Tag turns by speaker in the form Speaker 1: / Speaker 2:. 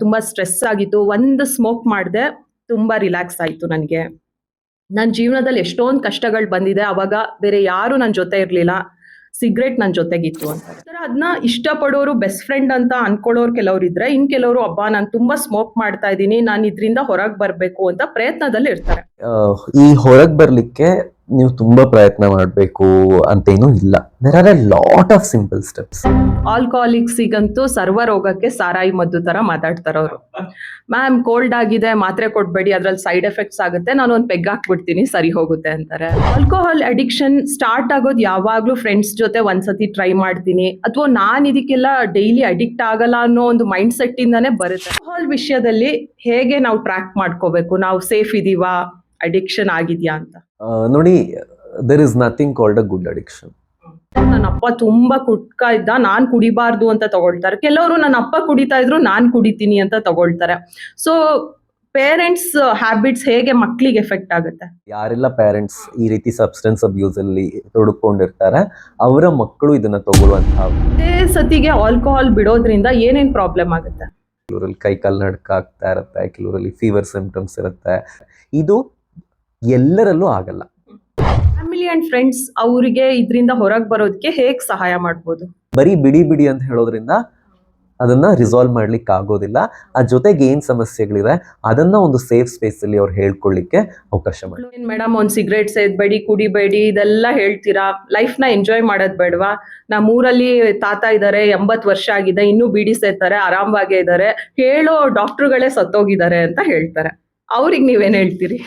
Speaker 1: ತುಂಬಾ ಸ್ಟ್ರೆಸ್ ಆಗಿತ್ತು. ಒಂದು ಸ್ಮೋಕ್ ಮಾಡಿದೆ, ತುಂಬಾ ರಿಲ್ಯಾಕ್ಸ್ ಆಯ್ತು ನನಗೆ. ನನ್ನ ಜೀವನದಲ್ಲಿ ಎಷ್ಟೊಂದು ಕಷ್ಟಗಳು ಬಂದಿದೆ. ಅವಾಗ ಬೇರೆ ಯಾರು ನನ್ನ ಜೊತೆ ಇರಲಿಲ್ಲ. ಸಿಗರೇಟ್ ನನ್ನ ಜೊತೆಗಿತ್ತು ಅಂತ. ಅದನ್ನ ಇಷ್ಟಪಡೋರು ಬೆಸ್ಟ್ ಫ್ರೆಂಡ್ ಅಂತ ಅನ್ಕೊಳ್ಳೋರು ಕೆಲವ್ರು ಇದ್ರೆ, ಇನ್ ಕೆಲವರು ಅಬ್ಬಾ ನಾನು ತುಂಬಾ ಸ್ಮೋಕ್ ಮಾಡ್ತಾ ಇದ್ದೀನಿ, ನಾನು ಇದರಿಂದ ಹೊರಗೆ ಬರಬೇಕು ಅಂತ ಪ್ರಯತ್ನದಲ್ಲಿ ಇರ್ತಾರೆ.
Speaker 2: ಈ ಹೊರಗೆ ಬರ್ಲಿಕ್ಕೆ ನೀವು ತುಂಬಾ ಪ್ರಯತ್ನ ಮಾಡಬೇಕು ಅಂತೇನು ಇಲ್ಲ. There are a lot of simple steps.
Speaker 1: ಆಲ್ಕೋಹಾಲಿಕ್ಸಿಗಂತೂ ಸರ್ವ ರೋಗಕ್ಕೆ ಸಾರಾಯಿ ಮದ್ದು ತರ ಮಾತಾಡ್ತಾರೆ ಅವರು. ಮ್ಯಾಮ್ ಕೋಲ್ಡ್ ಆಗಿದೆ, ಮಾತ್ರೆ ಕೊಡ್ಬೇಡಿ, ಅದ್ರಲ್ಲಿ ಸೈಡ್ ಎಫೆಕ್ಟ್ಸ್ ಆಗುತ್ತೆ, ನಾನು ಒಂದು ಪೆಗ್ ಹಾಕ್ಬಿಡ್ತೀನಿ ಸರಿ ಹೋಗುತ್ತೆ ಅಂತಾರೆ. ಆಲ್ಕೋಹಾಲ್ ಅಡಿಕ್ಷನ್ ಸ್ಟಾರ್ಟ್ ಆಗೋದು ಯಾವಾಗ್ಲೂ ಫ್ರೆಂಡ್ಸ್ ಜೊತೆ ಒಂದ್ಸತಿ ಟ್ರೈ ಮಾಡ್ತೀನಿ, ಅಥವಾ ನಾನು ಇದಕ್ಕೆಲ್ಲ ಡೈಲಿ ಅಡಿಕ್ಟ್ ಆಗಲ್ಲ ಅನ್ನೋ ಒಂದು ಮೈಂಡ್ ಸೆಟ್ ಇಂದಾನೆ ಬರುತ್ತೆ. ಆಲ್ಕೋಹಾಲ್ ವಿಷಯದಲ್ಲಿ ಹೇಗೆ ನಾವು ಟ್ರ್ಯಾಕ್ ಮಾಡ್ಕೋಬೇಕು, ನಾವು ಸೇಫ್ ಇದೀವಾ, ಅಡಿಕ್ಷನ್ ಆಗಿದ್ಯಾ ಅಂತ
Speaker 2: ನೋಡಿ. There is nothing called a good addiction.
Speaker 1: ನನ್ನ ಅಪ್ಪ ತುಂಬಾ ಕುಡ್ಕ ಇದ್ದ, ನಾನ್ ಕುಡಿಬಾರ್ದು ಅಂತ ತಗೊಳ್ತಾರೆ. ಕೆಲವರು ನನ್ನ ಅಪ್ಪ ಕುಡಿತಾ ಇದ್ರು ನಾನ್ ಕುಡಿತೀನಿ ಅಂತ ತಗೊಳ್ತಾರೆ. ಸೊ ಪೇರೆಂಟ್ಸ್ ಹ್ಯಾಬಿಟ್ಸ್ ಹೇಗೆ ಮಕ್ಳಿಗೆ ಎಫೆಕ್ಟ್ ಆಗುತ್ತೆ?
Speaker 2: ಯಾರೆಲ್ಲ ಪೇರೆಂಟ್ಸ್ ಈ ರೀತಿ ಸಬ್ಸ್ಟೆನ್ಸ್ ಅಬ್ಯೂಸ್ ಅಲ್ಲಿ ತೊಡಕೊಂಡಿರ್ತಾರೆ ಅವರ ಮಕ್ಕಳು ಇದನ್ನ ತಗೊಳ್ಳುವಂತ
Speaker 1: ಸತಿಗೆ ಆಲ್ಕೋಹಾಲ್ ಬಿಡೋದ್ರಿಂದ ಏನೇನ್ ಪ್ರಾಬ್ಲಮ್ ಆಗುತ್ತೆ?
Speaker 2: ಕೆಲವರಲ್ಲಿ ಕೈ ಕಾಲು ನಡ್ಕ ಆಗ್ತಾ ಇರುತ್ತೆ, ಕೆಲವರಲ್ಲಿ ಫೀವರ್ ಸಿಂಪ್ಟಮ್ಸ್ ಇರುತ್ತೆ. ಇದು ಎಲ್ಲರಲ್ಲೂ ಆಗಲ್ಲ.
Speaker 1: ಫ್ಯಾಮಿಲಿ ಅಂಡ್ ಫ್ರೆಂಡ್ಸ್ ಅವರಿಗೆ ಇದರಿಂದ ಹೊರಗೆ ಬರೋದಕ್ಕೆ ಹೇಗೆ ಸಹಾಯ ಮಾಡ್ಬೋದು?
Speaker 2: ಬರೀ ಬಿಡಿ ಬಿಡಿ ಅಂತ ಹೇಳೋದ್ರಿಂದ ಅದನ್ನ ರಿಸಾಲ್ವ್ ಮಾಡ್ಲಿಕ್ಕೆ ಆಗೋದಿಲ್ಲ. ಆ ಜೊತೆಗೆ ಏನ್ ಸಮಸ್ಯೆಗಳಿದೆ ಅದನ್ನ ಒಂದು ಸೇಫ್ ಸ್ಪೇಸ್ ಅಲ್ಲಿ ಅವ್ರು ಹೇಳ್ಕೊಳ್ಳಿಕ್ಕೆ ಅವಕಾಶ ಮಾಡಿ.
Speaker 1: ಮೇಡಮ್ ಒಂದ್ ಸಿಗರೇಟ್ ಸೇದ್ಬೇಡಿ, ಕುಡಿಬೇಡಿ, ಇದೆಲ್ಲ ಹೇಳ್ತೀರಾ, ಲೈಫ್ ನ ಎಂಜಾಯ್ ಮಾಡೋದ್ ಬೇಡವಾ? ನಮ್ಮೂರಲ್ಲಿ ತಾತ ಇದಾರೆ, 80 ವರ್ಷ ಆಗಿದೆ, ಇನ್ನೂ ಬೀಡಿ ಸೇತಾರೆ, ಆರಾಮವಾಗೇ ಇದಾರೆ, ಹೇಳೋ ಡಾಕ್ಟರ್ಗಳೇ ಸತ್ತೋಗಿದ್ದಾರೆ ಅಂತ ಹೇಳ್ತಾರೆ. ಅವ್ರಿಗೆ ನೀವೇನ್ ಹೇಳ್ತೀರಿ?